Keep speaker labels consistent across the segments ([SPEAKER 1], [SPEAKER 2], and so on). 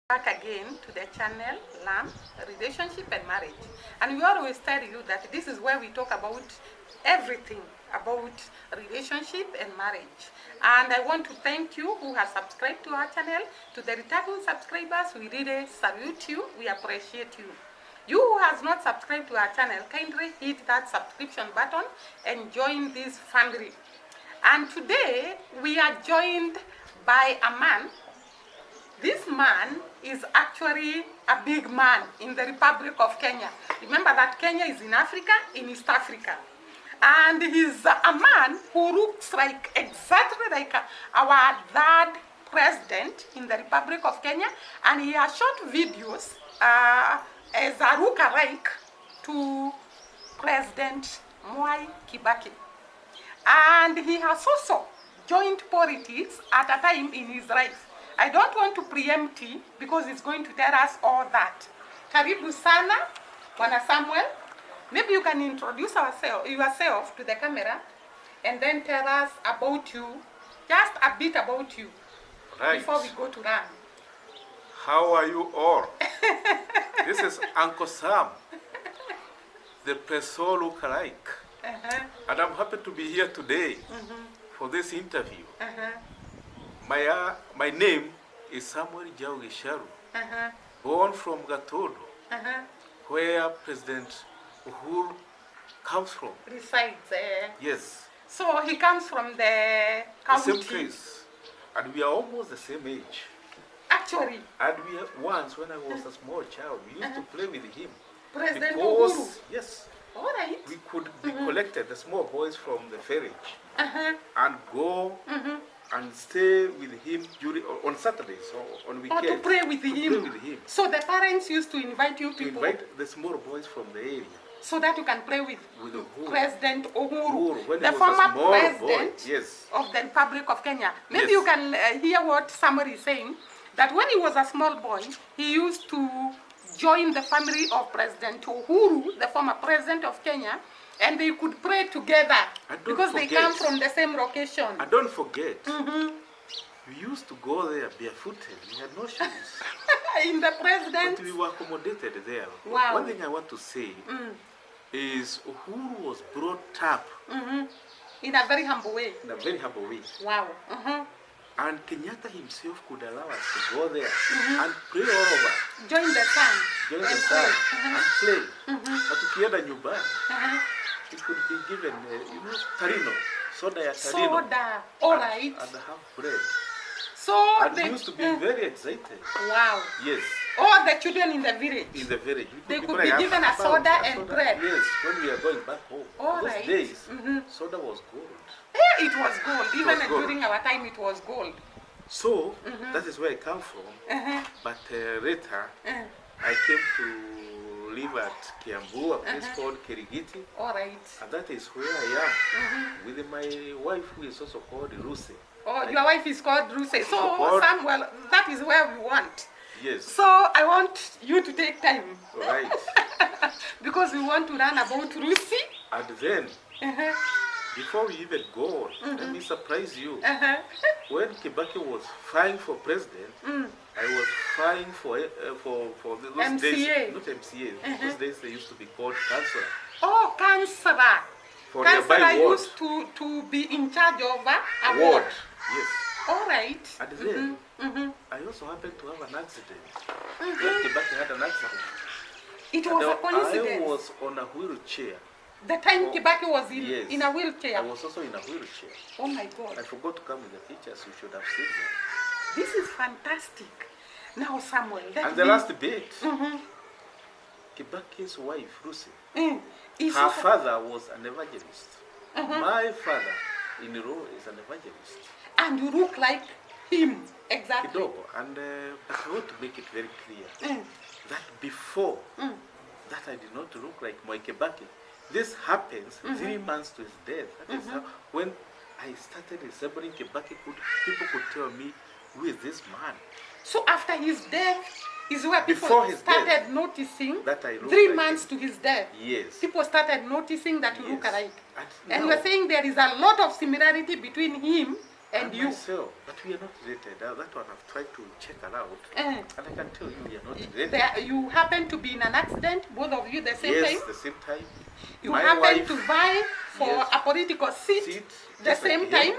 [SPEAKER 1] Back again to the channel Lamb, Relationship and Marriage, and we always tell you that this is where we talk about everything about relationship and marriage. And I want to thank you who have subscribed to our channel. To the returning subscribers, we really salute you. We appreciate you. You who has not subscribed to our channel, kindly hit that subscription button and join this family. And today we are joined by a man. This man is actually a big man in the Republic of Kenya. Remember that Kenya is in Africa, in East Africa. And he's a man who looks like exactly like our third president in the Republic of Kenya. And he has shot videos as a lookalike to President Kibakis. And he has also joined politics at a time in his life. I don't want to preempt him because he's going to tell us all that. Karibu sana, Bwana Samuel. Maybe you can introduce yourself to the camera and then tell us about you, just a bit about you, right, before we go to run.
[SPEAKER 2] How are you all? This is Uncle Sam, the Preso lookalike. And I'm happy to be here today for this interview. My name is Samuel Gisharu, born from Gatodo, where President Uhuru comes from.
[SPEAKER 1] Resides there.
[SPEAKER 2] Yes.
[SPEAKER 1] So he comes from the county.
[SPEAKER 2] The same place. And we are almost the same age.
[SPEAKER 1] Actually.
[SPEAKER 2] And once, when I was a small child, we used to play with him.
[SPEAKER 1] President
[SPEAKER 2] because,
[SPEAKER 1] Uhuru?
[SPEAKER 2] Yes.
[SPEAKER 1] All right.
[SPEAKER 2] We could be collected, the small boys from the village, and go and stay with him on Saturdays or on weekends.
[SPEAKER 1] Or to pray with him.
[SPEAKER 2] Play with him.
[SPEAKER 1] So the parents used to invite you people.
[SPEAKER 2] Invite the small boys from the area.
[SPEAKER 1] So that you can play with
[SPEAKER 2] Uhuru.
[SPEAKER 1] President Uhuru,
[SPEAKER 2] when
[SPEAKER 1] the former president
[SPEAKER 2] boy. Yes.
[SPEAKER 1] of the Republic of Kenya. Maybe
[SPEAKER 2] Yes.
[SPEAKER 1] you can hear what somebody is saying, that when he was a small boy, he used to join the family of President Uhuru, the former president of Kenya, and they could pray together because they come from the same location.
[SPEAKER 2] And don't forget, we used to go there barefooted. We had no shoes.
[SPEAKER 1] In the president.
[SPEAKER 2] But we were accommodated there.
[SPEAKER 1] Wow.
[SPEAKER 2] One thing I want to say is Uhuru was brought up
[SPEAKER 1] in a very humble way.
[SPEAKER 2] In a very humble way.
[SPEAKER 1] Wow.
[SPEAKER 2] And Kenyatta himself could allow us to go there and pray all over.
[SPEAKER 1] Join the sun.
[SPEAKER 2] Join the sun and play. But ukienda nyumbani, it could be given, tarino, soda ya tarino.
[SPEAKER 1] Soda, all right.
[SPEAKER 2] And half bread.
[SPEAKER 1] So
[SPEAKER 2] and they used to be very excited.
[SPEAKER 1] Wow.
[SPEAKER 2] Yes.
[SPEAKER 1] All the children in the village.
[SPEAKER 2] In the village.
[SPEAKER 1] They could be given a soda and bread.
[SPEAKER 2] Yes, when we are going back home.
[SPEAKER 1] All
[SPEAKER 2] Those
[SPEAKER 1] right.
[SPEAKER 2] days, soda was gold.
[SPEAKER 1] Yeah, it was gold. Even
[SPEAKER 2] gold.
[SPEAKER 1] During our time, it was gold.
[SPEAKER 2] So, that is where I come from. But later, I came to live at Kiambu, a place called Kirigiti.
[SPEAKER 1] All right.
[SPEAKER 2] And that is where I am, with my wife, who is also called Lucy.
[SPEAKER 1] Oh, your wife is called Lucy. So, Samuel, that is where we want.
[SPEAKER 2] Yes.
[SPEAKER 1] So, I want you to take time.
[SPEAKER 2] Right.
[SPEAKER 1] Because we want to learn about Lucy.
[SPEAKER 2] And then, before we even go, let me surprise you. When Kibaki was vying for president, I was vying for those
[SPEAKER 1] MCA.
[SPEAKER 2] days, not MCA, those days they used to be called councillor.
[SPEAKER 1] Oh, councillor.
[SPEAKER 2] For
[SPEAKER 1] Councillor
[SPEAKER 2] ward.
[SPEAKER 1] used to be in charge of a ward.
[SPEAKER 2] Yes.
[SPEAKER 1] All right.
[SPEAKER 2] And then, I also happened to have an accident. When Kibaki had an accident.
[SPEAKER 1] It was a coincidence.
[SPEAKER 2] I was on a wheelchair.
[SPEAKER 1] The time Kibaki was in a wheelchair.
[SPEAKER 2] I was also in a wheelchair.
[SPEAKER 1] Oh my God.
[SPEAKER 2] I forgot to come with the pictures. You should have seen them.
[SPEAKER 1] This is fantastic. Now, Samuel.
[SPEAKER 2] And the last bit, Kibaki's wife, Lucy, her father was an evangelist. My father-in-law is an evangelist.
[SPEAKER 1] And you look like him, exactly.
[SPEAKER 2] Kidogo. And I want to make it very clear that before that I did not look like Moi Kibaki. This happens 3 months to his death. That is how, when I started resembling Kibaki, people could tell me, who is this man?
[SPEAKER 1] So after his death is where people started noticing
[SPEAKER 2] that I look
[SPEAKER 1] 3
[SPEAKER 2] like
[SPEAKER 1] months to his death.
[SPEAKER 2] Yes.
[SPEAKER 1] People started noticing that you look alike. And
[SPEAKER 2] no.
[SPEAKER 1] we're saying there is a lot of similarity between him And you?
[SPEAKER 2] Myself, but we are not related. That one I've tried to check around, and I can tell you we are not related.
[SPEAKER 1] You happen to be in an accident, both of you, the same time?
[SPEAKER 2] Yes, the same time.
[SPEAKER 1] You
[SPEAKER 2] My
[SPEAKER 1] happen
[SPEAKER 2] wife,
[SPEAKER 1] to vie for
[SPEAKER 2] yes,
[SPEAKER 1] a political seat the
[SPEAKER 2] just
[SPEAKER 1] same
[SPEAKER 2] like
[SPEAKER 1] time?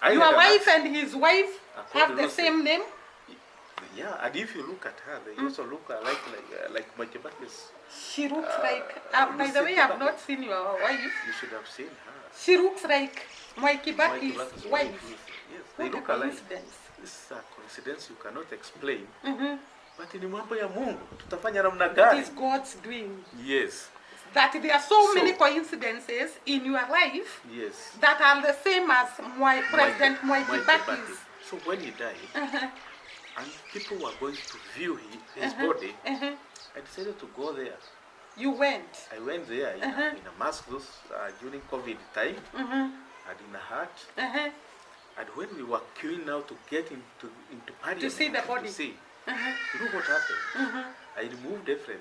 [SPEAKER 2] I
[SPEAKER 1] Your
[SPEAKER 2] had an
[SPEAKER 1] wife and his wife
[SPEAKER 2] According
[SPEAKER 1] have the
[SPEAKER 2] to
[SPEAKER 1] same name?
[SPEAKER 2] Yeah, and if you look at her, they also look like my Kibakis.
[SPEAKER 1] She looks like, by the
[SPEAKER 2] Lucy
[SPEAKER 1] way, I've
[SPEAKER 2] Kibaki.
[SPEAKER 1] not seen your wife.
[SPEAKER 2] You should have seen her.
[SPEAKER 1] She looks like my
[SPEAKER 2] My
[SPEAKER 1] Kibaki's
[SPEAKER 2] Kibaki's
[SPEAKER 1] wife.
[SPEAKER 2] Yes, they
[SPEAKER 1] What a
[SPEAKER 2] look alike.
[SPEAKER 1] coincidence.
[SPEAKER 2] This is a coincidence you cannot explain.
[SPEAKER 1] Mm-hmm.
[SPEAKER 2] But ni mambo ya Mungu, tutafanya namna
[SPEAKER 1] It
[SPEAKER 2] gani?
[SPEAKER 1] is God's doing.
[SPEAKER 2] Yes.
[SPEAKER 1] That there are so many coincidences in your life
[SPEAKER 2] Yes.
[SPEAKER 1] that are the same as President Mwai Kibaki's.
[SPEAKER 2] So when he died, and people were going to view his body, I decided to go there.
[SPEAKER 1] You went?
[SPEAKER 2] I went there in a mask during COVID time, and in a hat. And when we were queuing now to get into Parliament,
[SPEAKER 1] To see the body.
[SPEAKER 2] you know what happened? I removed everything.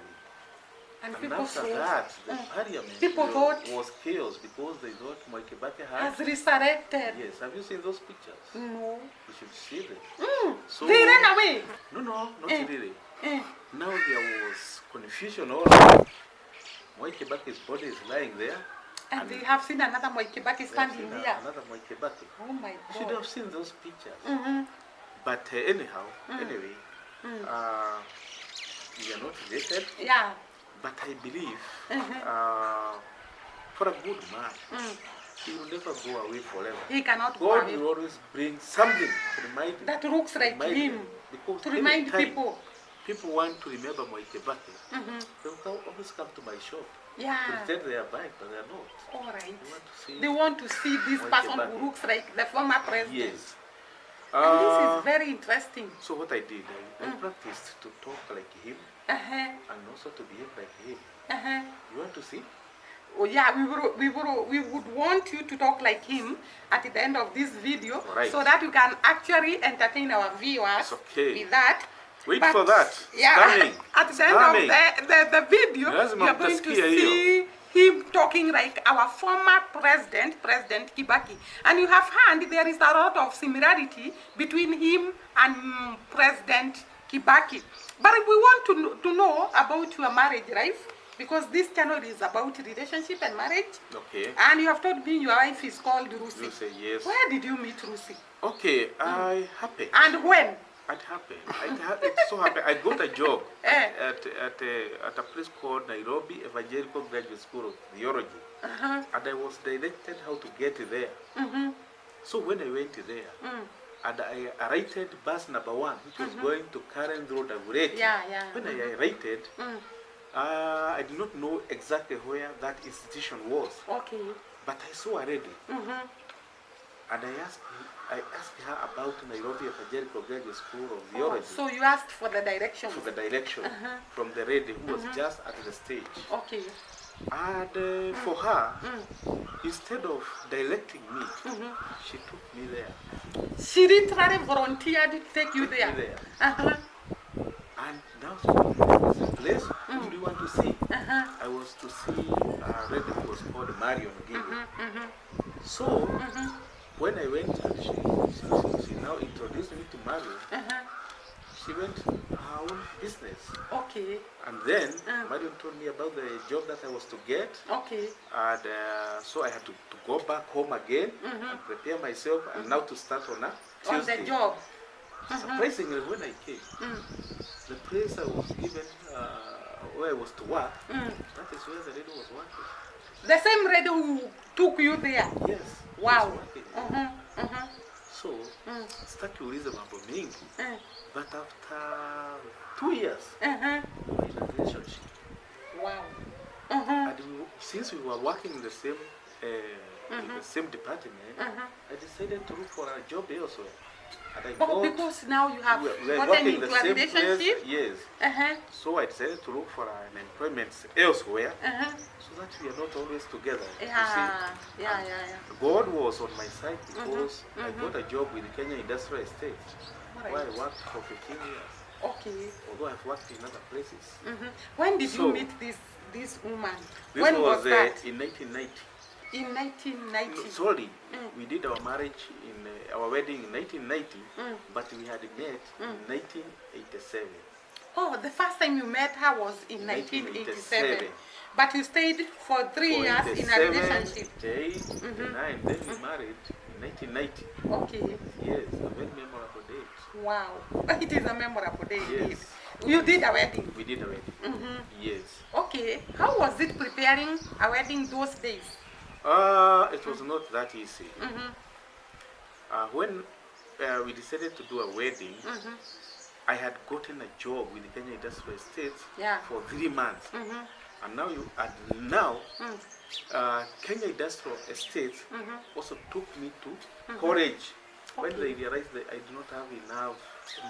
[SPEAKER 1] And
[SPEAKER 2] And
[SPEAKER 1] people
[SPEAKER 2] after
[SPEAKER 1] thought,
[SPEAKER 2] that, the Parliament
[SPEAKER 1] People thought-
[SPEAKER 2] was chaos because they thought Mwai Kibaki
[SPEAKER 1] has
[SPEAKER 2] had.
[SPEAKER 1] resurrected.
[SPEAKER 2] Yes, have you seen those pictures?
[SPEAKER 1] No.
[SPEAKER 2] You should see them. So,
[SPEAKER 1] They ran away.
[SPEAKER 2] No, not really.
[SPEAKER 1] Eh.
[SPEAKER 2] Now there was confusion all around. Mwai Kibaki's body is lying there.
[SPEAKER 1] And they have seen another Mwai Kibaki
[SPEAKER 2] They have
[SPEAKER 1] standing
[SPEAKER 2] seen
[SPEAKER 1] here.
[SPEAKER 2] another Mwai Kibaki.
[SPEAKER 1] Oh my
[SPEAKER 2] You should
[SPEAKER 1] God.
[SPEAKER 2] have seen those pictures.
[SPEAKER 1] Mm-hmm.
[SPEAKER 2] But anyhow, anyway, we are not related.
[SPEAKER 1] Yeah.
[SPEAKER 2] But I believe for a good man, he will never go away forever.
[SPEAKER 1] He cannot go
[SPEAKER 2] God
[SPEAKER 1] away.
[SPEAKER 2] will always bring something to remind
[SPEAKER 1] That looks like
[SPEAKER 2] remind
[SPEAKER 1] him.
[SPEAKER 2] them. Because
[SPEAKER 1] To remind
[SPEAKER 2] anytime
[SPEAKER 1] people.
[SPEAKER 2] people want to remember Mwai Kibaki, they will always come to my shop.
[SPEAKER 1] Yeah.
[SPEAKER 2] Pretend they are buying, but they are not.
[SPEAKER 1] All right.
[SPEAKER 2] They want to see.
[SPEAKER 1] They want to see this
[SPEAKER 2] Mwai
[SPEAKER 1] person
[SPEAKER 2] Kibaki.
[SPEAKER 1] who looks like the former president.
[SPEAKER 2] Yes.
[SPEAKER 1] And this is very interesting.
[SPEAKER 2] So what I did, I practiced to talk like him and also to behave like him. You want to see?
[SPEAKER 1] Oh yeah, we would want you to talk like him at the end of this video,
[SPEAKER 2] Right.
[SPEAKER 1] so that you can actually entertain our viewers
[SPEAKER 2] It's okay.
[SPEAKER 1] with that.
[SPEAKER 2] Wait
[SPEAKER 1] But,
[SPEAKER 2] for that.
[SPEAKER 1] Yeah,
[SPEAKER 2] Coming.
[SPEAKER 1] at the end of the video,
[SPEAKER 2] Lazima
[SPEAKER 1] you're going to
[SPEAKER 2] mtasikia
[SPEAKER 1] see him talking like our former president, President Kibaki. And you have heard there is a lot of similarity between him and President Kibaki. But we want to know about your marriage life, because this channel is about relationship and marriage.
[SPEAKER 2] Okay.
[SPEAKER 1] And you have told me your wife is called Rusi.
[SPEAKER 2] You say yes.
[SPEAKER 1] Where did you meet Rusi?
[SPEAKER 2] Okay, I happy.
[SPEAKER 1] And when?
[SPEAKER 2] It happened. It so happened. I got a job
[SPEAKER 1] Eh.
[SPEAKER 2] at a place called Nairobi Evangelical Graduate School of Theology, and I was directed how to get there. So when I went there, and I alighted bus number 1, which was going to Karen Road, Agureti.
[SPEAKER 1] Yeah.
[SPEAKER 2] When I alighted, I did not know exactly where that institution was,
[SPEAKER 1] Okay.
[SPEAKER 2] but I saw a lady, and I asked her about Nairobi Evangelical Graduate School of Theology.
[SPEAKER 1] So you asked for the directions.
[SPEAKER 2] For the direction from the lady who was just at the stage.
[SPEAKER 1] Okay.
[SPEAKER 2] And for her, instead of directing me, she took me there.
[SPEAKER 1] She literally volunteered to take you there.
[SPEAKER 2] Me there.
[SPEAKER 1] Uh-huh.
[SPEAKER 2] And now she was a place, who do you want to see? I was to see a lady who was called Marion Gilly. So, when I went, she now introduced me to Marion. She went her own business.
[SPEAKER 1] Okay.
[SPEAKER 2] And then Marion told me about the job that I was to get.
[SPEAKER 1] Okay.
[SPEAKER 2] And so I had to go back home again and prepare myself and now to start on a Tuesday.
[SPEAKER 1] On the job.
[SPEAKER 2] Surprisingly, when I came, the place I was given where I was to work, that is where the lady was working.
[SPEAKER 1] The same lady who took you there.
[SPEAKER 2] Yes.
[SPEAKER 1] Wow.
[SPEAKER 2] She was working. So, sitaki ulize mambo mingi, but after 2 years, we were in a relationship.
[SPEAKER 1] Wow.
[SPEAKER 2] And since we were working in the same department, I decided to look for a job elsewhere. And I got,
[SPEAKER 1] because now you have
[SPEAKER 2] we were
[SPEAKER 1] gotten
[SPEAKER 2] working in
[SPEAKER 1] into
[SPEAKER 2] the
[SPEAKER 1] a
[SPEAKER 2] same
[SPEAKER 1] relationship.
[SPEAKER 2] place. Yes. So I decided to look for an employment elsewhere, so that we are not always together. you see.
[SPEAKER 1] Yeah.
[SPEAKER 2] God was on my side because I got a job with Kenya Industrial Estate, where I worked for 15 years.
[SPEAKER 1] Okay.
[SPEAKER 2] Although I've worked in other places.
[SPEAKER 1] When did
[SPEAKER 2] So,
[SPEAKER 1] you meet this woman?
[SPEAKER 2] This
[SPEAKER 1] When
[SPEAKER 2] was
[SPEAKER 1] that?
[SPEAKER 2] in 1990.
[SPEAKER 1] In 1990.
[SPEAKER 2] Sorry, we did our marriage in our wedding in 1990, but we had met in 1987.
[SPEAKER 1] Oh, the first time you met her was in 1987. But you stayed for 3 years in a relationship.
[SPEAKER 2] 88, 89, then we married in 1990.
[SPEAKER 1] Okay.
[SPEAKER 2] Yes, a very memorable date.
[SPEAKER 1] Wow. It is a memorable day.
[SPEAKER 2] Yes.
[SPEAKER 1] You did a wedding.
[SPEAKER 2] We did a wedding. Yes.
[SPEAKER 1] Okay. How was it preparing a wedding those days?
[SPEAKER 2] It was not that easy. When we decided to do a wedding, I had gotten a job with the Kenya Industrial Estates for 3 months. And now, Kenya Industrial Estates also took me to college. When they realized that I did not have enough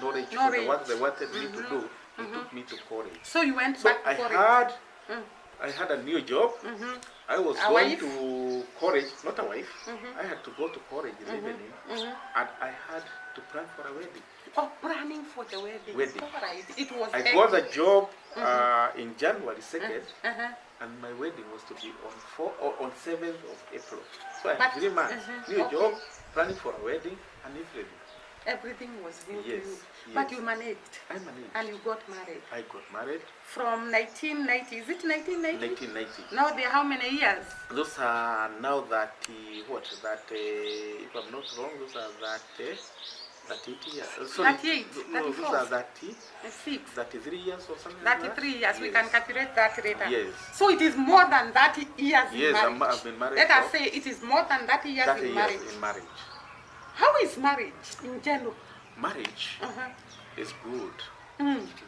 [SPEAKER 2] knowledge for the work they wanted me to do, they took me to college.
[SPEAKER 1] So you went back to college?
[SPEAKER 2] I had a new job. I was going to college, not a wife. I had to go to college in the evening, and I had to plan for a wedding.
[SPEAKER 1] Oh, planning for the wedding. All right. It was.
[SPEAKER 2] I got a job in January 2nd, and my wedding was to be on 7th of April. So I had 3 months. New job, planning for a wedding, and everything.
[SPEAKER 1] Everything was new to you.
[SPEAKER 2] Yes.
[SPEAKER 1] But you managed.
[SPEAKER 2] I managed.
[SPEAKER 1] And you got married.
[SPEAKER 2] I got married.
[SPEAKER 1] From 1990, is it 1990?
[SPEAKER 2] 1990.
[SPEAKER 1] Now they are how many years?
[SPEAKER 2] Those are now if I'm not wrong, those are 38 years. Sorry,
[SPEAKER 1] 38,
[SPEAKER 2] no, those
[SPEAKER 1] 34.
[SPEAKER 2] are 33 years or something
[SPEAKER 1] 33
[SPEAKER 2] like that.
[SPEAKER 1] years,
[SPEAKER 2] Yes.
[SPEAKER 1] we can calculate that later.
[SPEAKER 2] Yes.
[SPEAKER 1] So it is more than 30 years in
[SPEAKER 2] Yes,
[SPEAKER 1] marriage.
[SPEAKER 2] I've been married.
[SPEAKER 1] Let us say it is more than 30 years
[SPEAKER 2] 30
[SPEAKER 1] in
[SPEAKER 2] years
[SPEAKER 1] marriage.
[SPEAKER 2] in marriage.
[SPEAKER 1] How is marriage in general?
[SPEAKER 2] Marriage is good,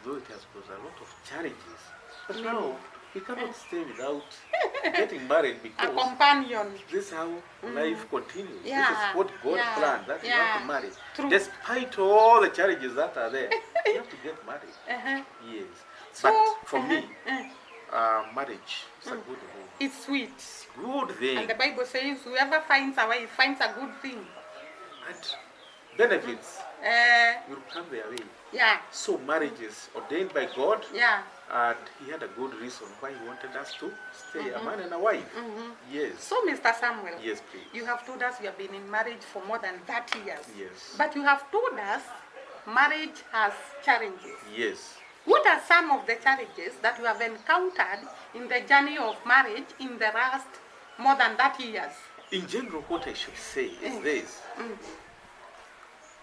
[SPEAKER 2] though it has got a lot of challenges. But now, we cannot stay without getting married
[SPEAKER 1] A
[SPEAKER 2] because
[SPEAKER 1] companion.
[SPEAKER 2] this is how life continues.
[SPEAKER 1] Yeah,
[SPEAKER 2] This is what God planned, that you have to marry.
[SPEAKER 1] True.
[SPEAKER 2] Despite all the challenges that are there, you have to get married. Yes.
[SPEAKER 1] So,
[SPEAKER 2] but for me, marriage is a good thing.
[SPEAKER 1] It's sweet.
[SPEAKER 2] Good thing.
[SPEAKER 1] And the Bible says whoever finds a wife finds a good thing.
[SPEAKER 2] And benefits will come their way.
[SPEAKER 1] Yeah.
[SPEAKER 2] So marriage is ordained by God.
[SPEAKER 1] Yeah.
[SPEAKER 2] And he had a good reason why he wanted us to stay, a man and a wife. Yes.
[SPEAKER 1] So, Mr. Samuel,
[SPEAKER 2] Yes, please.
[SPEAKER 1] you have told us you have been in marriage for more than 30 years.
[SPEAKER 2] Yes.
[SPEAKER 1] But you have told us marriage has challenges.
[SPEAKER 2] Yes.
[SPEAKER 1] What are some of the challenges that you have encountered in the journey of marriage in the last more than 30 years?
[SPEAKER 2] In general, what I should say is this.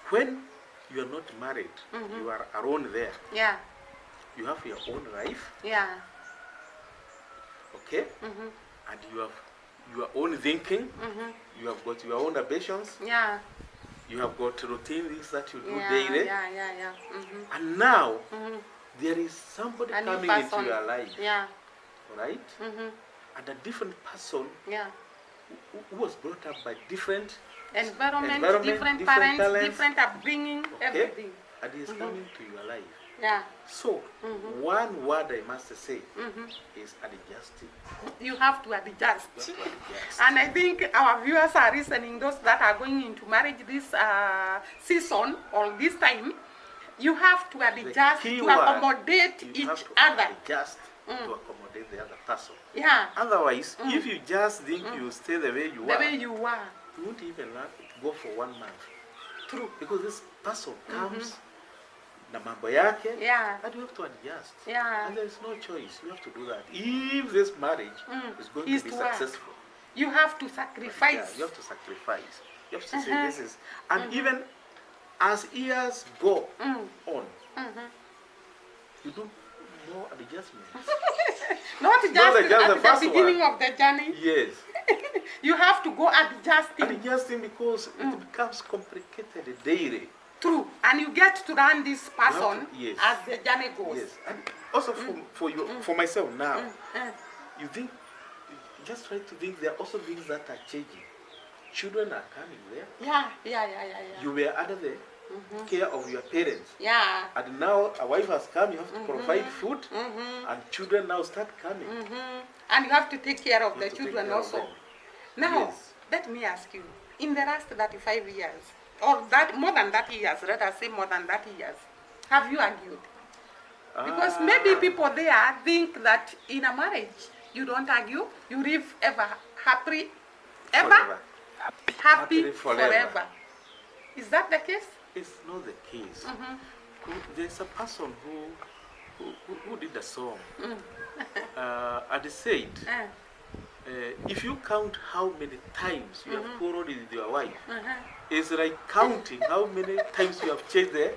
[SPEAKER 2] When you are not married, you are alone there.
[SPEAKER 1] Yeah.
[SPEAKER 2] You have your own life,
[SPEAKER 1] Yeah.
[SPEAKER 2] okay? And you have your own thinking. You have got your own ambitions.
[SPEAKER 1] Yeah.
[SPEAKER 2] You have got routine things that you do
[SPEAKER 1] Yeah.
[SPEAKER 2] daily.
[SPEAKER 1] Yeah.
[SPEAKER 2] And now, there is somebody
[SPEAKER 1] A new
[SPEAKER 2] coming
[SPEAKER 1] person.
[SPEAKER 2] into your life,
[SPEAKER 1] Yeah.
[SPEAKER 2] right? And a different person
[SPEAKER 1] Yeah.
[SPEAKER 2] who was brought up by different
[SPEAKER 1] Environment, different
[SPEAKER 2] different
[SPEAKER 1] parents,
[SPEAKER 2] talents.
[SPEAKER 1] different upbringing, everything.
[SPEAKER 2] And he is coming to your life.
[SPEAKER 1] Yeah.
[SPEAKER 2] So, one word I must say is adjusting.
[SPEAKER 1] You have to adjust.
[SPEAKER 2] You have to adjust.
[SPEAKER 1] And I think our viewers are listening, those that are going into marriage this season or this time, you have to adjust
[SPEAKER 2] key
[SPEAKER 1] to
[SPEAKER 2] word,
[SPEAKER 1] accommodate
[SPEAKER 2] you
[SPEAKER 1] each
[SPEAKER 2] have to
[SPEAKER 1] other.
[SPEAKER 2] adjust to accommodate the other person.
[SPEAKER 1] Yeah.
[SPEAKER 2] Otherwise, if you just think you stay the way you
[SPEAKER 1] The
[SPEAKER 2] are,
[SPEAKER 1] way you are.
[SPEAKER 2] you won't even learn to go for 1 month.
[SPEAKER 1] True.
[SPEAKER 2] Because this person comes na mambo yake,
[SPEAKER 1] Yeah.
[SPEAKER 2] and you have to adjust.
[SPEAKER 1] Yeah.
[SPEAKER 2] And there is no choice. You have to do that. If this marriage is going
[SPEAKER 1] Is
[SPEAKER 2] to be
[SPEAKER 1] to work.
[SPEAKER 2] successful,
[SPEAKER 1] You have to sacrifice.
[SPEAKER 2] yeah, you have to sacrifice. You have to say this is, and even as years go on, you do more adjustments.
[SPEAKER 1] Not just
[SPEAKER 2] just
[SPEAKER 1] at
[SPEAKER 2] the
[SPEAKER 1] the
[SPEAKER 2] first
[SPEAKER 1] beginning
[SPEAKER 2] one.
[SPEAKER 1] of the journey.
[SPEAKER 2] Yes,
[SPEAKER 1] You have to go adjusting.
[SPEAKER 2] adjusting because it becomes complicated daily.
[SPEAKER 1] True. And you get to learn this person
[SPEAKER 2] yes.
[SPEAKER 1] as the journey goes.
[SPEAKER 2] Yes, and also for you, for myself now, you think, you just try to think there are also things that are changing. Children are coming there.
[SPEAKER 1] Yeah.
[SPEAKER 2] You were under the care of your parents.
[SPEAKER 1] Yeah.
[SPEAKER 2] And now a wife has come, you have to provide food, and children now start coming.
[SPEAKER 1] And you have to take care of
[SPEAKER 2] You
[SPEAKER 1] the
[SPEAKER 2] have to take
[SPEAKER 1] children
[SPEAKER 2] care of
[SPEAKER 1] also.
[SPEAKER 2] them.
[SPEAKER 1] Now,
[SPEAKER 2] Yes.
[SPEAKER 1] let me ask you, in the last 35 years, or that more than 30 years, let us say more than 30 years, have you argued? Because maybe people there think that in a marriage, you don't argue, you live ever happy ever,
[SPEAKER 2] forever.
[SPEAKER 1] happy
[SPEAKER 2] Happily forever.
[SPEAKER 1] forever. Is that the case?
[SPEAKER 2] It's not the case. There's a person who did a song and he said, if you count how many times you have quarreled with your wife, it's like counting how many times you have changed the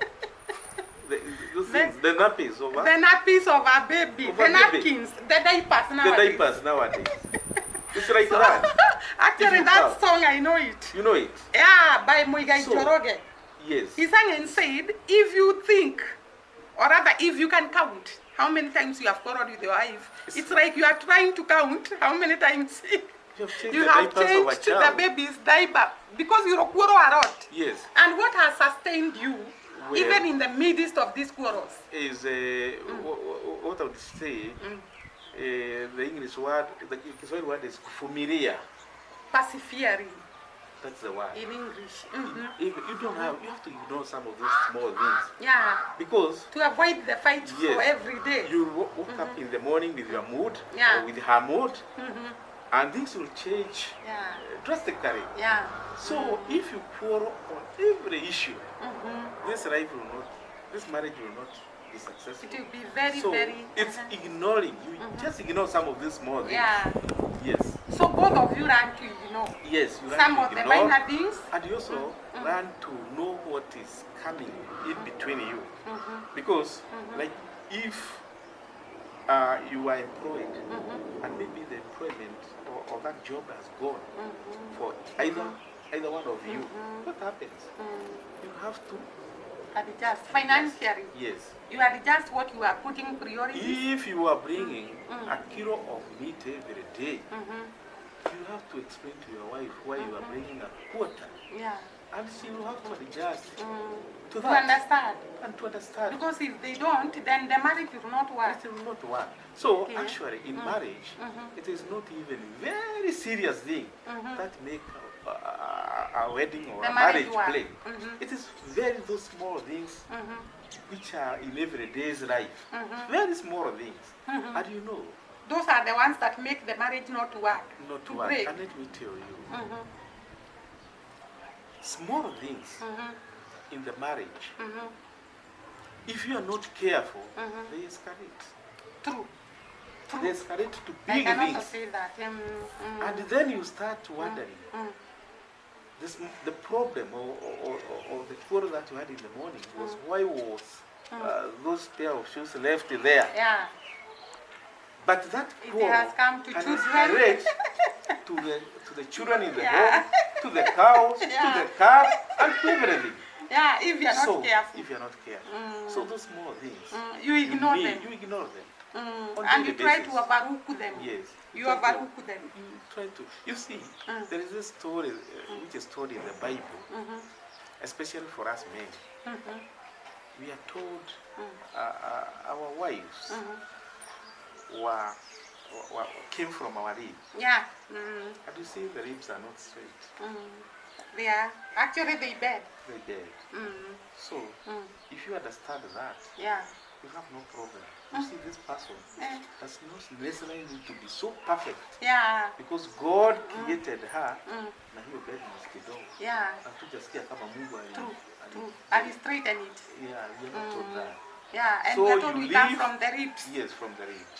[SPEAKER 2] nappies of
[SPEAKER 1] The nappies of our baby,
[SPEAKER 2] Of
[SPEAKER 1] the
[SPEAKER 2] our baby.
[SPEAKER 1] napkins, the diapers
[SPEAKER 2] the
[SPEAKER 1] nowadays.
[SPEAKER 2] diapers nowadays. It's like that.
[SPEAKER 1] Actually,
[SPEAKER 2] you
[SPEAKER 1] that
[SPEAKER 2] count.
[SPEAKER 1] song, I know it.
[SPEAKER 2] You know it?
[SPEAKER 1] Yeah, by Muigai
[SPEAKER 2] So-
[SPEAKER 1] Joroge.
[SPEAKER 2] Yes.
[SPEAKER 1] He sang and said, if you think, or rather, if you can count how many times you have quarreled with your wife, it's like you are trying to count how many times
[SPEAKER 2] You have changed
[SPEAKER 1] you
[SPEAKER 2] the
[SPEAKER 1] have
[SPEAKER 2] diapers of a
[SPEAKER 1] changed the
[SPEAKER 2] child.
[SPEAKER 1] baby's diaper because you quarrel a lot.
[SPEAKER 2] Yes.
[SPEAKER 1] And what has sustained you,
[SPEAKER 2] Well-
[SPEAKER 1] even in the midst of these quarrels?
[SPEAKER 2] Is what I would say, the English word, the Kiswahili word is kuvumilia.
[SPEAKER 1] Persevering
[SPEAKER 2] That's the word.
[SPEAKER 1] in English.
[SPEAKER 2] If you don't have, you have to ignore some of those small things.
[SPEAKER 1] Yeah.
[SPEAKER 2] Because
[SPEAKER 1] To avoid the fight
[SPEAKER 2] yes,
[SPEAKER 1] for every day.
[SPEAKER 2] you woke up in the morning with your mood,
[SPEAKER 1] Yeah.
[SPEAKER 2] or with her mood, and things will change
[SPEAKER 1] Yeah.
[SPEAKER 2] drastically.
[SPEAKER 1] Yeah.
[SPEAKER 2] So if you quarrel on every issue, this marriage will not be successful.
[SPEAKER 1] It will be very,
[SPEAKER 2] So
[SPEAKER 1] very.
[SPEAKER 2] it's ignoring. You just ignore some of these small things.
[SPEAKER 1] Yeah.
[SPEAKER 2] Yes.
[SPEAKER 1] So both of you learn to ignore
[SPEAKER 2] Yes. You learn
[SPEAKER 1] some
[SPEAKER 2] to
[SPEAKER 1] of the
[SPEAKER 2] ignore,
[SPEAKER 1] minor things.
[SPEAKER 2] and you also learn to know what is coming in between you. Because, like, if you are employed, and maybe the employment or that job has gone for either one of you, what happens? You have to,
[SPEAKER 1] Adjust financially.
[SPEAKER 2] yes.
[SPEAKER 1] You adjust what you are putting priorities.
[SPEAKER 2] If you are bringing a kilo of meat every day, you have to explain to your wife why you are bringing a quarter.
[SPEAKER 1] Yeah.
[SPEAKER 2] And she will have to adjust to
[SPEAKER 1] To
[SPEAKER 2] that.
[SPEAKER 1] understand.
[SPEAKER 2] And to understand.
[SPEAKER 1] Because if they don't, then the marriage will not work.
[SPEAKER 2] It will not work. So
[SPEAKER 1] Okay.
[SPEAKER 2] actually, in marriage, it is not even very serious thing that make a wedding or
[SPEAKER 1] The
[SPEAKER 2] a
[SPEAKER 1] marriage
[SPEAKER 2] marriage
[SPEAKER 1] work.
[SPEAKER 2] play. It is very those small things which are in everyday's life. Very small things. And you know,
[SPEAKER 1] Those are the ones that make the marriage not work.
[SPEAKER 2] not
[SPEAKER 1] to
[SPEAKER 2] work.
[SPEAKER 1] break.
[SPEAKER 2] And let me tell you, small things in the marriage, if you are not careful, they escalate.
[SPEAKER 1] True.
[SPEAKER 2] They escalate to
[SPEAKER 1] I
[SPEAKER 2] big
[SPEAKER 1] can also
[SPEAKER 2] things.
[SPEAKER 1] say that.
[SPEAKER 2] And then you start wondering, the problem or the quarrel that you had in the morning was why was those pair of shoes left there?
[SPEAKER 1] Yeah.
[SPEAKER 2] But that
[SPEAKER 1] It
[SPEAKER 2] quarrel
[SPEAKER 1] has come to
[SPEAKER 2] can
[SPEAKER 1] children.
[SPEAKER 2] escalate to the children in the
[SPEAKER 1] Yeah.
[SPEAKER 2] home, to the cows, to
[SPEAKER 1] Yeah.
[SPEAKER 2] the car, and to everything.
[SPEAKER 1] Yeah, if you are not
[SPEAKER 2] So
[SPEAKER 1] careful.
[SPEAKER 2] if you are not careful, so those small things,
[SPEAKER 1] You ignore
[SPEAKER 2] need-
[SPEAKER 1] them.
[SPEAKER 2] You ignore them. On
[SPEAKER 1] And you
[SPEAKER 2] daily
[SPEAKER 1] try
[SPEAKER 2] basis.
[SPEAKER 1] to overlook them.
[SPEAKER 2] Yes.
[SPEAKER 1] You
[SPEAKER 2] try to-
[SPEAKER 1] overlook them.
[SPEAKER 2] You try to. You see, there is this story which is told in the Bible, especially for us men. We are told our wives came from our rib.
[SPEAKER 1] Yeah.
[SPEAKER 2] And you see, the ribs are not straight.
[SPEAKER 1] They are. Actually, they bed.
[SPEAKER 2] They're dead. So, if you understand that,
[SPEAKER 1] Yeah.
[SPEAKER 2] you have no problem. You see, this person
[SPEAKER 1] Eh.
[SPEAKER 2] does not necessarily need to be so perfect,
[SPEAKER 1] Yeah.
[SPEAKER 2] because God created her na hiyo bed kidogo.
[SPEAKER 1] Yeah.
[SPEAKER 2] Hatujasikia kama Mungu
[SPEAKER 1] True. True. And straighten it.
[SPEAKER 2] Yeah, we are not told that.
[SPEAKER 1] Yeah. And
[SPEAKER 2] So
[SPEAKER 1] we are told
[SPEAKER 2] you
[SPEAKER 1] we come
[SPEAKER 2] live-
[SPEAKER 1] from the ribs.
[SPEAKER 2] Yes, from the ribs.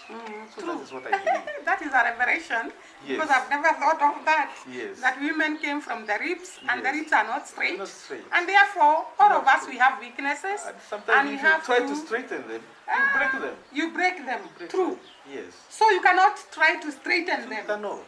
[SPEAKER 2] So
[SPEAKER 1] True.
[SPEAKER 2] that is what I believe.
[SPEAKER 1] That is a revelation.
[SPEAKER 2] Yes.
[SPEAKER 1] Because I've never thought of that.
[SPEAKER 2] Yes.
[SPEAKER 1] That women came from the ribs and the
[SPEAKER 2] Yes.
[SPEAKER 1] ribs are not straight.
[SPEAKER 2] Not straight.
[SPEAKER 1] And therefore, all of
[SPEAKER 2] Not
[SPEAKER 1] us, we have weaknesses.
[SPEAKER 2] And sometimes
[SPEAKER 1] we
[SPEAKER 2] if you
[SPEAKER 1] have
[SPEAKER 2] try to straighten them, you break them.
[SPEAKER 1] You break them.
[SPEAKER 2] Break
[SPEAKER 1] True.
[SPEAKER 2] them. Yes.
[SPEAKER 1] So you cannot try to straighten
[SPEAKER 2] You
[SPEAKER 1] them.
[SPEAKER 2] cannot.